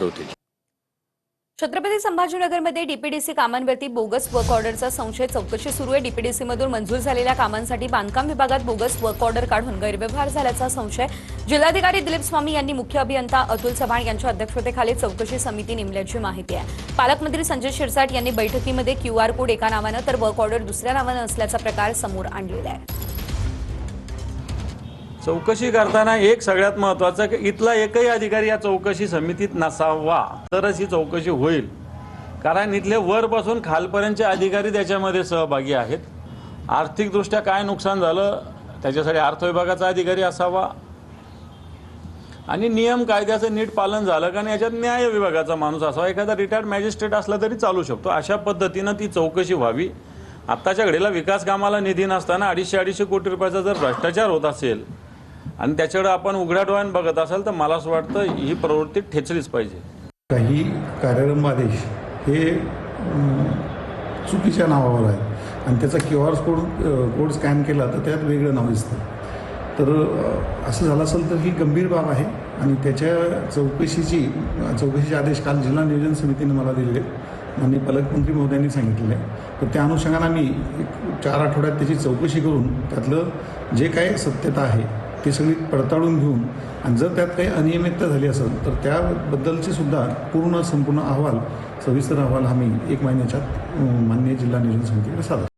होते। Chhatrapati संभाजीनगरमध्ये DPDC कामांवरती bogus work ऑर्डरचा संशय चौकशी सुरू आहे। डीपीडीसीमधून मंजूर झालेल्या कामांसाठी बांधकाम विभागात बोगस वर्क ऑर्डर काढून गैरव्यवहार झाल्याचा संशय जिल्हाधिकारी दिलीप स्वामी यांनी मुख्य अभियंता अतुल चव्हाण यांच्या अध्यक्षतेखाली चौकशी समिती नेमल्याची माहिती आहे। पालकमंत्री संजय शिरसाट यांनी बैठकीमध्ये क्यूआर कोड एका नावानं तर वर्क ऑर्डर दुसऱ्या नावानं असल्याचा प्रकार समोर आणलेला आहे। चौकशी करताना एक सगळ्यात महत्त्वाचं की इथला एकही अधिकारी या चौकशी समितीत नसावा, तरच ही चौकशी होईल। कारण इथले वरपासून खालपर्यंतचे अधिकारी त्याच्यामध्ये सहभागी आहेत। आर्थिकदृष्ट्या काय नुकसान झालं त्याच्यासाठी अर्थ विभागाचा अधिकारी असावा आणि नियम कायद्याचं नीट पालन झालं का नाही याच्यात न्याय विभागाचा माणूस असावा। एखादा रिटायर्ड मॅजिस्ट्रेट असला तरी चालू शकतो। अशा पद्धतीनं ती चौकशी व्हावी। आत्ताच्या घडीला विकास कामाला निधी नसताना 250 कोटी रुपयाचा जर भ्रष्टाचार होत असेल आणि त्याच्याकडे आपण उघड्या डोळ्याने बघत असाल तर मला असं वाटतं ही प्रवृत्ती ठेचलीच पाहिजे। काही कार्यक्रम आदेश हे चुकीच्या नावावर आहेत आणि त्याचा क्यूआर कोड स्कॅन केला तर त्यात वेगळं नाव दिसतं। तर असं झालं असेल तर ही गंभीर बाब आहे आणि त्याच्या चौकशीचे आदेश काल जिल्हा नियोजन समितीने मला दिलेले माननीय पालकमंत्री महोदयांनी सांगितलेलं आहे। तर त्या अनुषंगाने आम्ही 4 आठवड्यात त्याची चौकशी करून त्यातलं जे काही सत्यता आहे ती सगळी पडताळून घेऊन आणि जर त्यात काही अनियमितता झाली असेल तर त्याबद्दलची सुद्धा संपूर्ण अहवाल सविस्तर अहवाल आम्ही 1 महिन्याच्यात माननीय जिल्हा नियोजन समितीकडे सादर